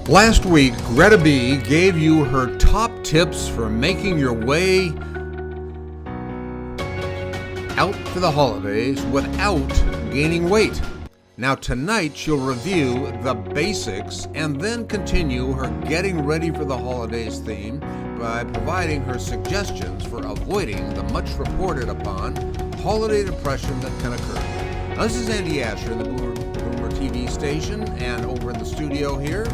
Last week, Greta B gave you her top tips for making your way out for the holidays without gaining weight. Now tonight, she'll review the basics and then continue her getting ready for the holidays theme by providing her suggestions for avoiding the much reported upon holiday depression that can occur. Now, this is Andy Asher in the Boomer TV station and over in the studio here.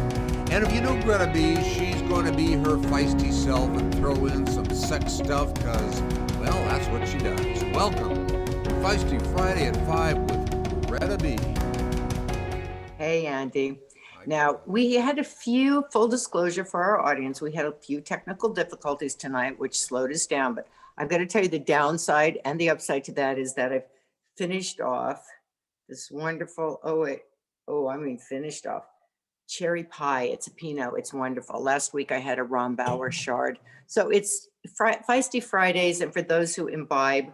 And if you know Greta B, she's going to be her feisty self and throw in some sex stuff because, well, that's what she does. Welcome to Feisty Friday at 5 with Greta B. Hey, Andy. Now, we had a few, full disclosure for our audience, we had a few technical difficulties tonight, which slowed us down. But I've got to tell you the downside and the upside to that is that I've finished off this wonderful, finished off cherry pie. It's a Pinot. It's wonderful. Last week I had a Rombauer Chard. So it's Feisty Fridays. And for those who imbibe,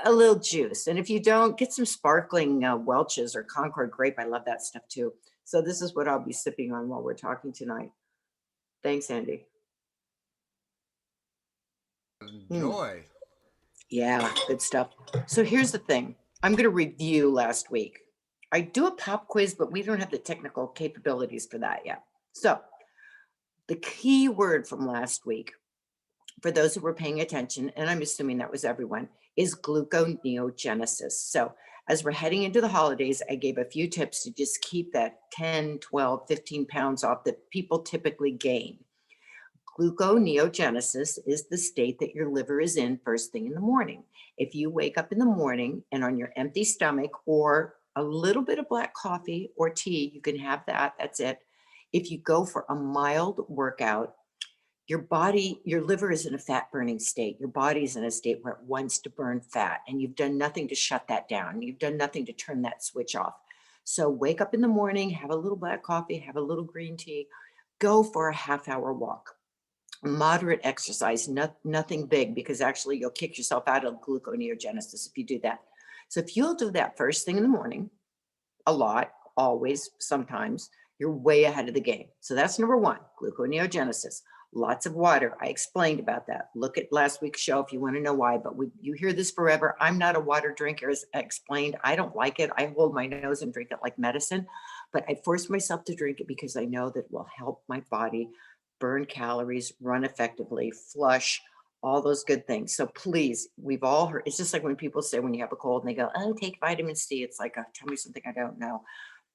a little juice. And if you don't, get some sparkling Welch's or Concord grape. I love that stuff too. So this is what I'll be sipping on while we're talking tonight. Thanks, Andy. Enjoy. Yeah, good stuff. So here's the thing. I'm going to review last week. I do a pop quiz, but we don't have the technical capabilities for that yet. So the key word from last week, for those who were paying attention, and I'm assuming that was everyone, is gluconeogenesis. So as we're heading into the holidays, I gave a few tips to just keep that 10, 12, 15 pounds off that people typically gain. Gluconeogenesis is the state that your liver is in first thing in the morning. If you wake up in the morning and on your empty stomach or a little bit of black coffee or tea, you can have that, that's it. If you go for a mild workout, your liver is in a fat burning state. Your body's in a state where it wants to burn fat and you've done nothing to shut that down. You've done nothing to turn that switch off. So wake up in the morning, have a little black coffee, have a little green tea, go for a half-hour walk. Moderate exercise, nothing big, because actually you'll kick yourself out of gluconeogenesis if you do that. So if you'll do that first thing in the morning, a lot, always, sometimes, you're way ahead of the game. So that's number one, gluconeogenesis. Lots of water. I explained about that. Look at last week's show if you want to know why, but you hear this forever. I'm not a water drinker, as I explained. I don't like it. I hold my nose and drink it like medicine, but I force myself to drink it because I know that it will help my body burn calories, run effectively, flush, all those good things. So please, we've all heard, it's just like when people say when you have a cold and they go, oh, take vitamin C. It's like, tell me something I don't know.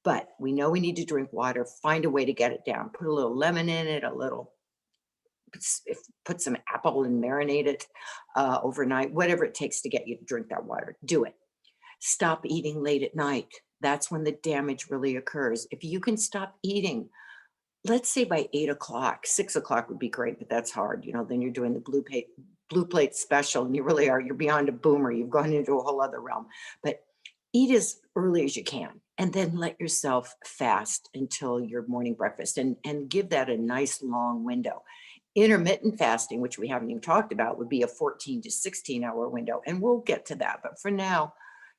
But we know we need to drink water, find a way to get it down. Put a little lemon in it, put some apple and marinate it overnight, whatever it takes to get you to drink that water, do it. Stop eating late at night. That's when the damage really occurs. If you can stop eating, let's say by 8 o'clock, 6 o'clock would be great, but that's hard. Then you're doing the blue plate special and you're beyond a boomer. You've gone into a whole other realm, but eat as early as you can and then let yourself fast until your morning breakfast and give that a nice long window. Intermittent fasting, which we haven't even talked about, would be a 14 to 16 hour window. And we'll get to that. But for now,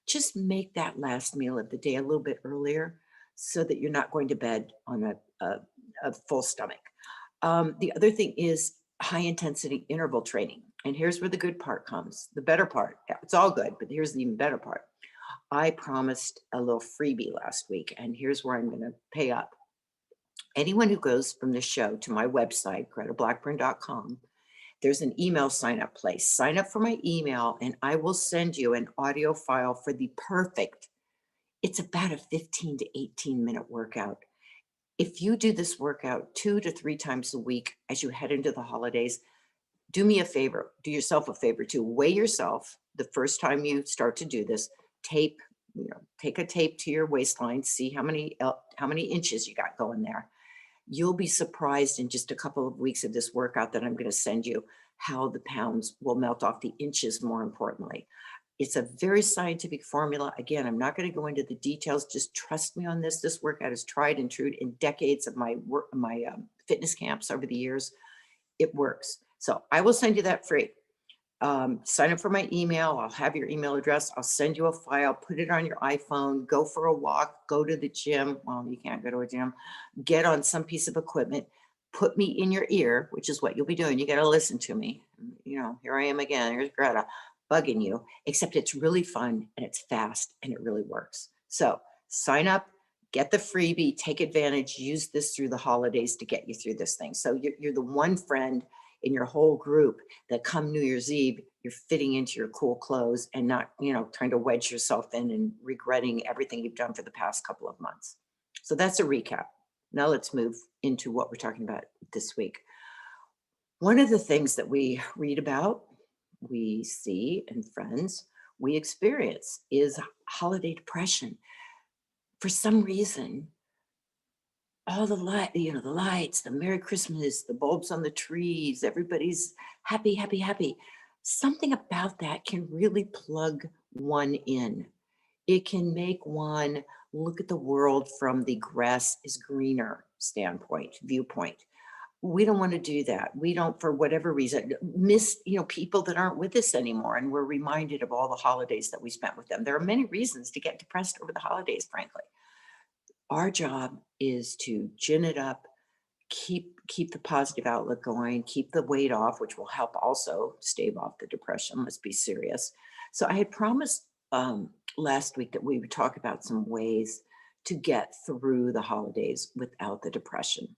just make that last meal of the day a little bit earlier so that you're not going to bed on a full stomach. The other thing is high intensity interval training. And here's where the good part comes, the better part. It's all good, but here's the even better part. I promised a little freebie last week, and here's where I'm going to pay up. Anyone who goes from the show to my website, gretablackburn.com, there's an email sign up place. Sign up for my email and I will send you an audio file for the perfect, it's about a 15 to 18 minute workout. If you do this workout 2 to 3 times a week as you head into the holidays, do me a favor, do yourself a favor too. Weigh yourself the first time you start to do this, tape take a tape to your waistline, see how many inches you got going there. You'll be surprised in just a couple of weeks of this workout that I'm going to send you how the pounds will melt off, the inches more importantly. It's a very scientific formula. Again, I'm not going to go into the details. Just trust me on this. This workout is tried and true in decades of my work, my fitness camps over the years. It works. So I will send you that free. Sign up for my email. I'll have your email address. I'll send you a file, put it on your iPhone, go for a walk, go to the gym. Well, you can't go to a gym, get on some piece of equipment, put me in your ear, which is what you'll be doing. You got to listen to me. Here I am again. Here's Greta bugging you, except it's really fun and it's fast and it really works. So sign up, get the freebie, take advantage, use this through the holidays to get you through this thing. So you're the one friend in your whole group that come New Year's Eve, you're fitting into your cool clothes and not, trying to wedge yourself in and regretting everything you've done for the past couple of months. So that's a recap. Now let's move into what we're talking about this week. One of the things that we read about, we see, and friends, we experience is holiday depression. For some reason, all the the lights, the Merry Christmas, the bulbs on the trees, everybody's happy, happy, happy. Something about that can really plug one in. It can make one look at the world from the grass is greener viewpoint. We don't want to do that. We don't, for whatever reason, miss, people that aren't with us anymore. And we're reminded of all the holidays that we spent with them. There are many reasons to get depressed over the holidays, frankly. Our job is to gin it up, keep the positive outlook going, keep the weight off, which will help also stave off the depression. Let's be serious. So I had promised last week that we would talk about some ways to get through the holidays without the depression.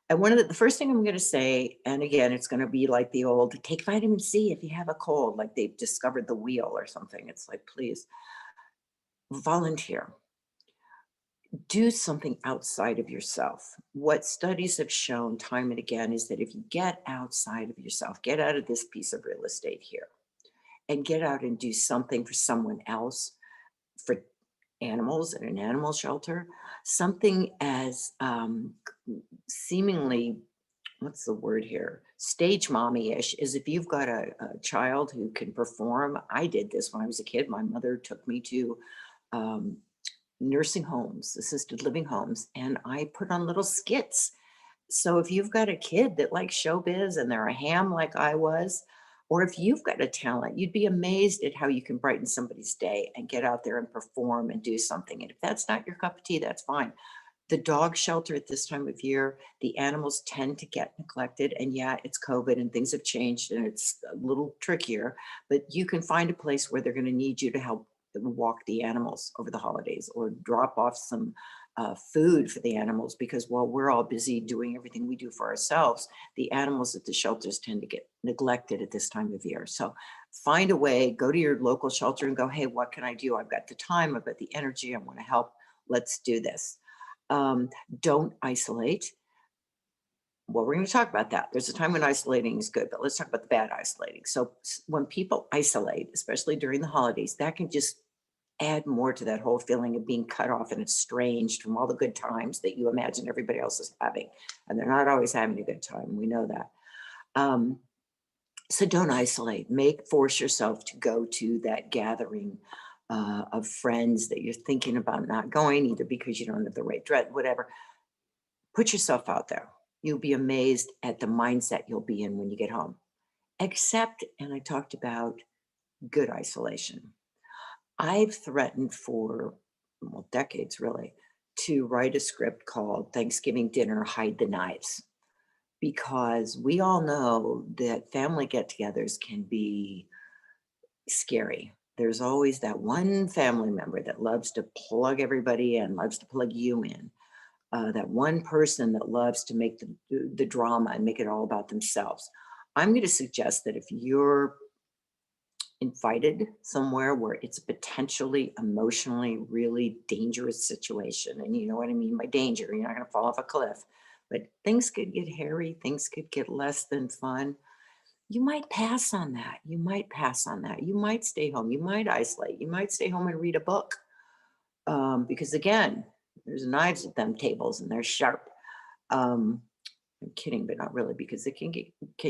And one of the first thing I'm going to say, and again, it's going to be like the old take vitamin C if you have a cold, like they've discovered the wheel or something. It's like, please volunteer. Do something outside of yourself. What studies have shown time and again is that if you get outside of yourself, get out of this piece of real estate here and get out and do something for someone else, for animals at an animal shelter, something as seemingly, what's the word here? Stage mommy-ish, is if you've got a child who can perform. I did this when I was a kid. My mother took me to nursing homes, assisted living homes, and I put on little skits. So if you've got a kid that likes showbiz and they're a ham like I was, or if you've got a talent, you'd be amazed at how you can brighten somebody's day and get out there and perform and do something. And if that's not your cup of tea, that's fine. The dog shelter at this time of year, the animals tend to get neglected. And yeah, it's COVID and things have changed and it's a little trickier, but you can find a place where they're going to need you to help walk the animals over the holidays or drop off some food for the animals, because while we're all busy doing everything we do for ourselves, the animals at the shelters tend to get neglected at this time of year. So find a way, go to your local shelter and go, hey, what can I do? I've got the time, I've got the energy, I want to help. Let's do this. Don't isolate. Well, we're going to talk about that. There's a time when isolating is good, but let's talk about the bad isolating. So when people isolate, especially during the holidays, that can just add more to that whole feeling of being cut off and estranged from all the good times that you imagine everybody else is having. And they're not always having a good time. We know that. So don't isolate. Force yourself to go to that gathering of friends that you're thinking about not going, either because you don't have the right dress, whatever. Put yourself out there. You'll be amazed at the mindset you'll be in when you get home. Except, and I talked about good isolation. I've threatened for, well, decades really, to write a script called Thanksgiving Dinner, Hide the Knives, because we all know that family get-togethers can be scary. There's always that one family member that loves to plug everybody in, loves to plug you in. That one person that loves to make the drama and make it all about themselves. I'm going to suggest that if you're invited somewhere where it's a potentially emotionally really dangerous situation, and you know what I mean by danger, you're not going to fall off a cliff, but things could get hairy, things could get less than fun. You might pass on that. You might stay home. You might isolate. You might stay home and read a book. Because again, there's knives at them tables and they're sharp. Um, I'm kidding, but not really, because it can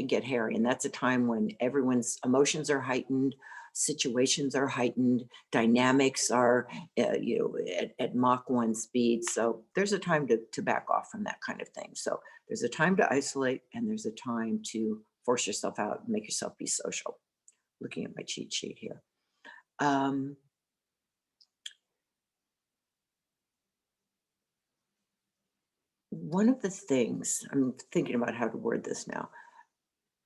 get hairy. And that's a time when everyone's emotions are heightened, situations are heightened, dynamics are, at Mach 1 speed. So there's a time to back off from that kind of thing. So there's a time to isolate and there's a time to force yourself out and make yourself be social. Looking at my cheat sheet here. Um, One of the things, I'm thinking about how to word this now,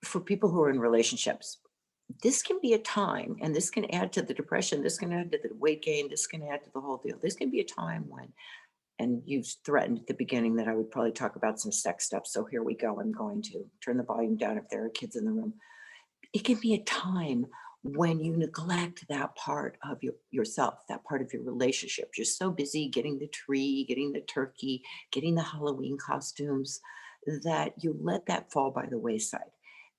for people who are in relationships, this can be a time, and this can add to the depression, this can add to the weight gain, this can add to the whole deal. This can be a time when, and you've threatened at the beginning that I would probably talk about some sex stuff. So here we go. I'm going to turn the volume down if there are kids in the room. It can be a time when you neglect that part of yourself, that part of your relationship. You're so busy getting the tree, getting the turkey, getting the Halloween costumes, that you let that fall by the wayside.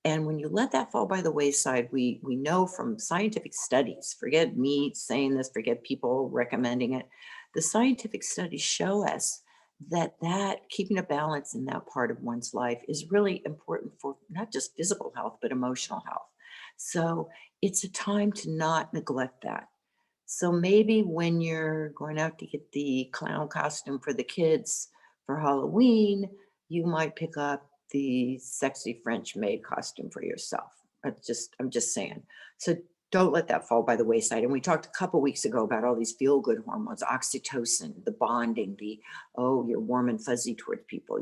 And when you let that fall by the wayside, we know from scientific studies, forget me saying this, forget people recommending it. The scientific studies show us that keeping a balance in that part of one's life is really important for not just physical health, but emotional health. So it's a time to not neglect that. So maybe when you're going out to get the clown costume for the kids for Halloween, you might pick up the sexy French maid costume for yourself. I'm just saying. So don't let that fall by the wayside. And we talked a couple weeks ago about all these feel good hormones, oxytocin, the bonding, oh, you're warm and fuzzy towards people,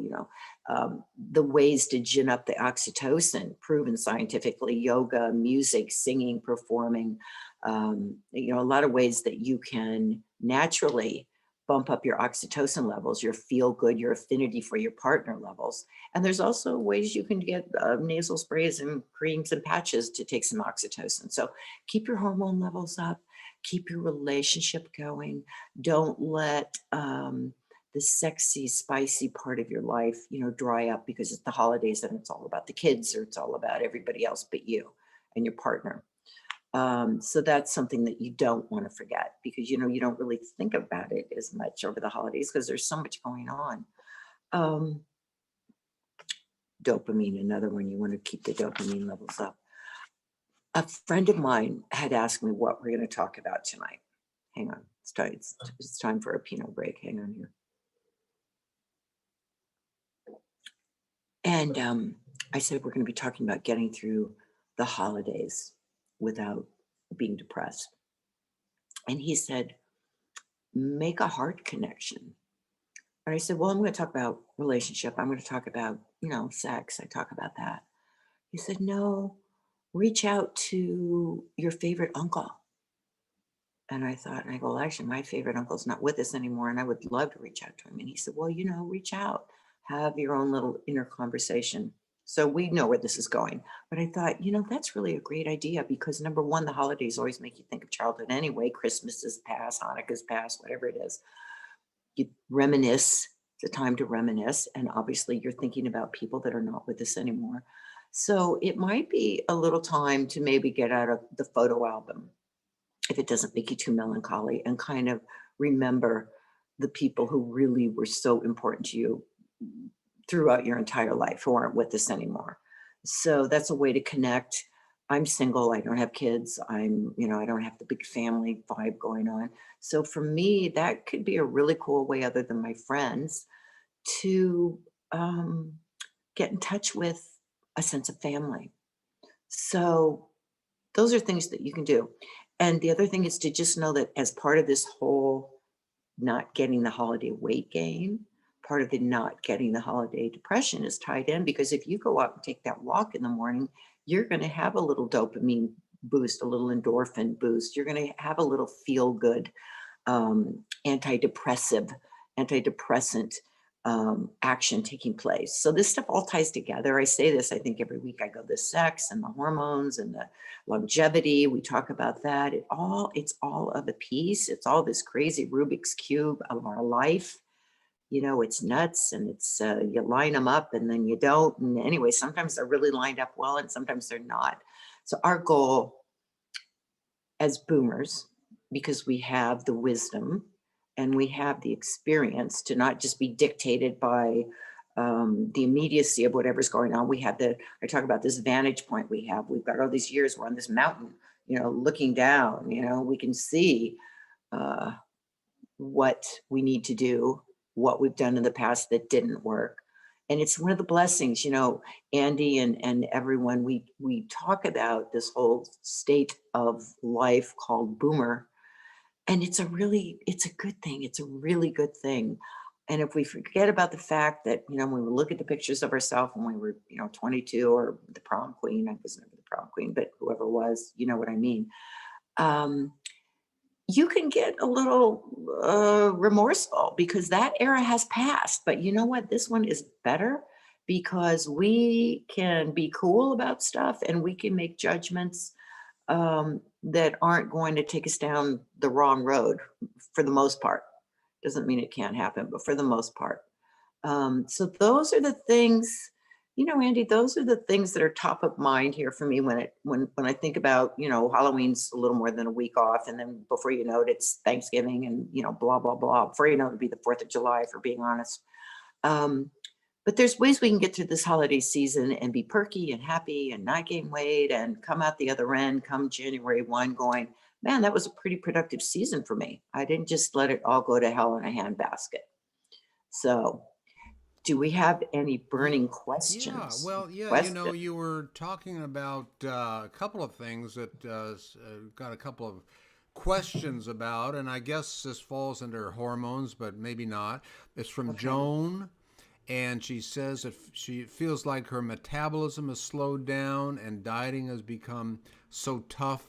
the ways to gin up the oxytocin, proven scientifically: yoga, music, singing, performing, a lot of ways that you can naturally bump up your oxytocin levels, your feel good, your affinity for your partner levels. And there's also ways you can get nasal sprays and creams and patches to take some oxytocin. So keep your hormone levels up, keep your relationship going. Don't let the sexy, spicy part of your life, dry up because it's the holidays and it's all about the kids, or it's all about everybody else but you and your partner. So that's something that you don't want to forget, because you don't really think about it as much over the holidays because there's so much going on. Um, Dopamine, another one. You want to keep the dopamine levels up. A friend of mine had asked me what we're going to talk about tonight. Hang on, it's time for a Pinot break. Hang on here. And I said we're going to be talking about getting through the holidays without being depressed. And he said, make a heart connection. And I said, well, I'm going to talk about relationship. I'm going to talk about, sex. I talk about that. He said, no, reach out to your favorite uncle. And I thought, and I go, well, actually, my favorite uncle's not with us anymore, and I would love to reach out to him. And he said, well, reach out, have your own little inner conversation. So we know where this is going. But I thought, that's really a great idea, because number one, the holidays always make you think of childhood anyway. Christmas is past, Hanukkah's past, whatever it is. You reminisce. It's a time to reminisce. And obviously you're thinking about people that are not with us anymore. So it might be a little time to maybe get out of the photo album, if it doesn't make you too melancholy, and kind of remember the people who really were so important to you throughout your entire life, who aren't with us anymore. So that's a way to connect. I'm single. I don't have kids. I don't have the big family vibe going on. So for me, that could be a really cool way, other than my friends, to get in touch with a sense of family. So those are things that you can do. And the other thing is to just know that as part of this whole not getting the holiday weight gain, part of the not getting the holiday depression is tied in, because if you go out and take that walk in the morning, you're going to have a little dopamine boost, a little endorphin boost. You're going to have a little feel good, antidepressant action taking place. So this stuff all ties together. I say this, I think every week. I go, the sex and the hormones and the longevity, we talk about that. It's all of a piece. It's all this crazy Rubik's Cube of our life. It's nuts, and it's you line them up and then you don't. And anyway, sometimes they're really lined up well and sometimes they're not. So our goal as boomers, because we have the wisdom and we have the experience to not just be dictated by the immediacy of whatever's going on. I talk about this vantage point we have. We've got all these years, we're on this mountain, looking down, we can see uh, what we need to do, what we've done in the past that didn't work. And it's one of the blessings, Andy and everyone, we talk about this whole state of life called boomer. And it's a good thing. It's a really good thing. And if we forget about the fact that, when we look at the pictures of ourselves when we were, 22 or the prom queen, I was never the prom queen, but whoever was, you know what I mean? You can get a little remorseful because that era has passed. But you know what? This one is better because we can be cool about stuff and we can make judgments that aren't going to take us down the wrong road for the most part. Doesn't mean it can't happen, but for the most part. So those are the things, Andy, those are the things that are top of mind here for me when I think about, Halloween's a little more than a week off. And then before you know it, it's Thanksgiving and, blah, blah, blah. Before you know it, it'll be the 4th of July, for being honest. But there's ways we can get through this holiday season and be perky and happy and not gain weight and come out the other end come January 1 going, man, that was a pretty productive season for me. I didn't just let it all go to hell in a handbasket. So do we have any burning questions? You were talking about a couple of things that got a couple of questions about, and I guess this falls under hormones, but maybe not. It's from Joan. And she says that she feels like her metabolism has slowed down and dieting has become so tough.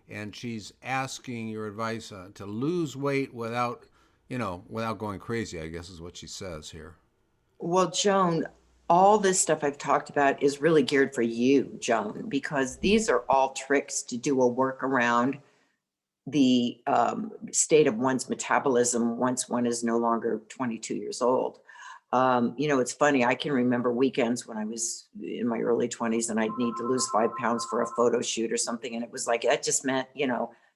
And she's asking your advice to lose weight without going crazy, I guess is what she says here. Well, Joan, all this stuff I've talked about is really geared for you, Joan, because these are all tricks to do a workaround the state of one's metabolism once one is no longer 22 years old. It's funny. I can remember weekends when I was in my early 20s and I'd need to lose 5 pounds for a photo shoot or something. And it was like, that just meant,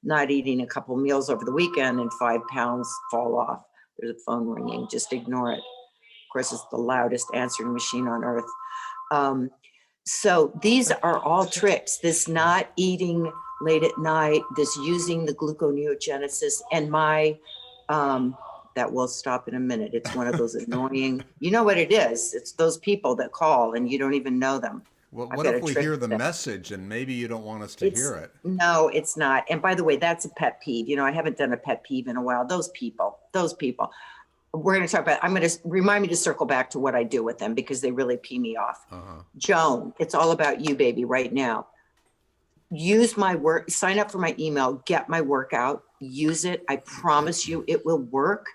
not eating a couple meals over the weekend and 5 pounds fall off. There's a phone ringing, just ignore it. Of course, it's the loudest answering machine on earth. So these are all tricks. This not eating late at night, this using the gluconeogenesis and that will stop in a minute. It's one of those annoying, you know what it is? It's those people that call and you don't even know them. Well, what if we hear the message and maybe you don't want us to hear it? No, it's not. And by the way, that's a pet peeve. I haven't done a pet peeve in a while. Those people, we're going to talk about, I'm going to remind me to circle back to what I do with them because they really pee me off. Joan, it's all about you, baby, right now. Use my work, sign up for my email, get my workout, use it. I promise you it will work.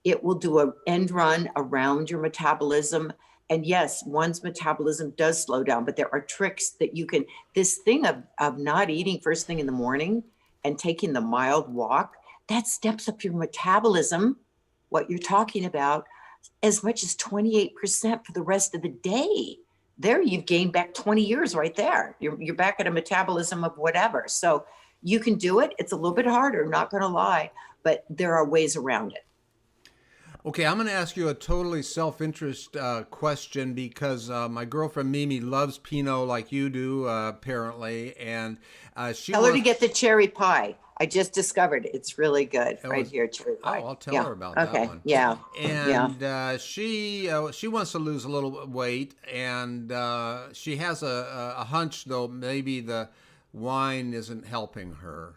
It will do an end run around your metabolism. And yes, one's metabolism does slow down, but there are tricks that you can, this thing of not eating first thing in the morning and taking the mild walk, that steps up your metabolism, what you're talking about, as much as 28% for the rest of the day. There you've gained back 20 years right there. You're back at a metabolism of whatever. So you can do it. It's a little bit harder, not going to lie, but there are ways around it. Okay, I'm going to ask you a totally self-interest question because my girlfriend Mimi loves Pinot like you do, apparently, and tell her to get the cherry pie. I just discovered it. It's really good here, cherry pie. Oh, I'll tell her about that one. Yeah. And she wants to lose a little weight, and she has a hunch, though, maybe the wine isn't helping her.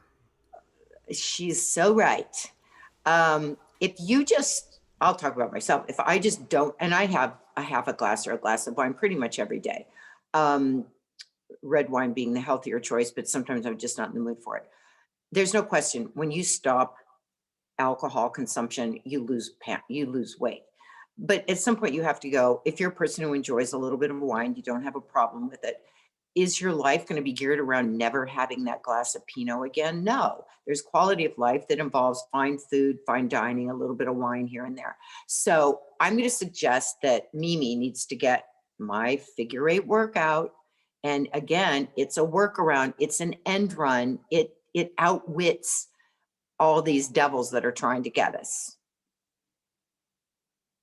She's so right. If you just, I'll talk about myself. If I just don't, and I have a half a glass or a glass of wine pretty much every day. Red wine being the healthier choice, but sometimes I'm just not in the mood for it. There's no question. When you stop alcohol consumption, you lose weight. But at some point you have to go, if you're a person who enjoys a little bit of wine, you don't have a problem with it. Is your life going to be geared around never having that glass of Pinot again? No, there's quality of life that involves fine food, fine dining, a little bit of wine here and there. So I'm going to suggest that Mimi needs to get my figure 8 workout. And again, it's a workaround. It's an end run. It outwits all these devils that are trying to get us.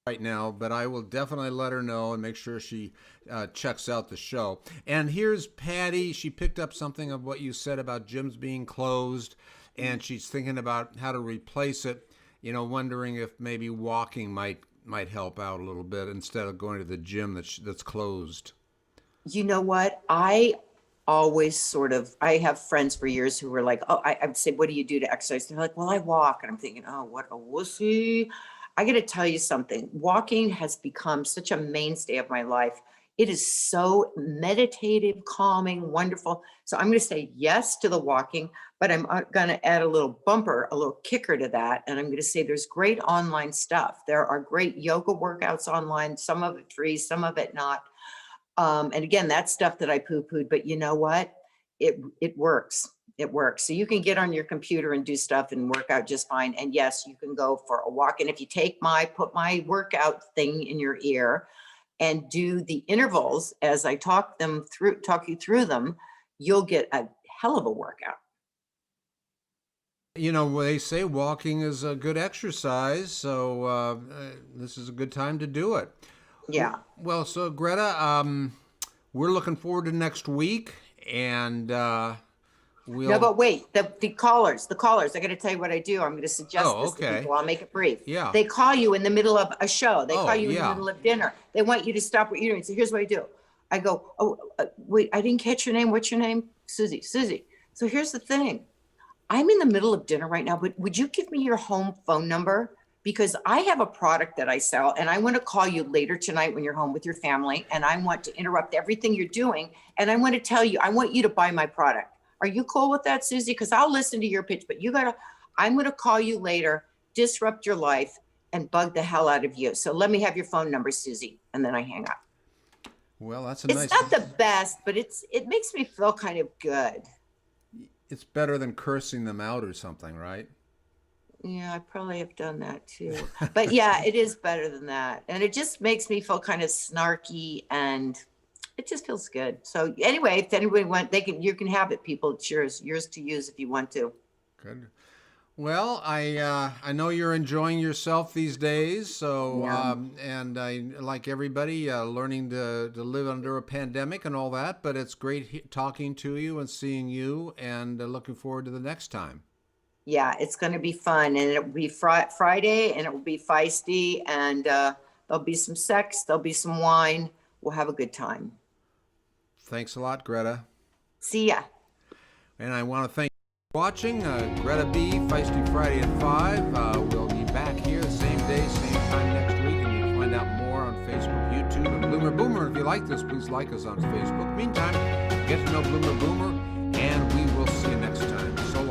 right now, but I will definitely let her know and make sure she checks out the show. And here's Patty. She picked up something of what you said about gyms being closed, and she's thinking about how to replace it. You know, wondering if maybe walking might help out a little bit instead of going to the gym that's closed. You know what? I always I have friends for years who were like, oh, I'd say, what do you do to exercise? They're like, well, I walk. And I'm thinking, oh, what a wussy. I got to tell you something. Walking has become such a mainstay of my life. It is so meditative, calming, wonderful. So I'm going to say yes to the walking, but I'm going to add a little bumper, a little kicker to that. And I'm going to say there's great online stuff. There are great yoga workouts online, some of it free, some of it not. And again, that's stuff that I poo-pooed, but you know what? It works. It works. So you can get on your computer and do stuff and work out just fine. And yes, you can go for a walk. And if you put my workout thing in your ear and do the intervals as I talk you through them, you'll get a hell of a workout. You know, they say walking is a good exercise, so this is a good time to do it. Yeah. Well, so Greta, we're looking forward to next week, and No, but wait, the callers, I got to tell you what I do. I'm going to suggest this to people. I'll make it brief. Yeah. They call you in the middle of a show. They call you in yeah. the middle of dinner. They want you to stop what you're doing. So here's what I do. I go, oh, wait, I didn't catch your name. What's your name? Susie. So here's the thing. I'm in the middle of dinner right now, but would you give me your home phone number? Because I have a product that I sell and I want to call you later tonight when you're home with your family. And I want to interrupt everything you're doing. And I want to tell you, I want you to buy my product. Are you cool with that, Susie? Because I'll listen to your pitch, but I'm going to call you later, disrupt your life, and bug the hell out of you. So let me have your phone number, Susie. And then I hang up. Well, that's It's not the best, but it makes me feel kind of good. It's better than cursing them out or something, right? Yeah, I probably have done that too. But yeah, it is better than that. And it just makes me feel kind of snarky and it just feels good. So anyway, if anybody you can have it, people. It's yours to use if you want to. Good. Well, I know you're enjoying yourself these days. So and I, like everybody, learning to live under a pandemic and all that. But it's great talking to you and seeing you, and looking forward to the next time. Yeah, it's going to be fun, and it will be Friday, and it will be feisty, and there'll be some sex, there'll be some wine. We'll have a good time. Thanks a lot, Greta. See ya. And I want to thank you for watching Greta B, Feisty Friday at 5. We'll be back here the same day, same time next week, and you can find out more on Facebook, YouTube, and Bloomer Boomer. If you like this, please like us on Facebook. Meantime, get to know Bloomer Boomer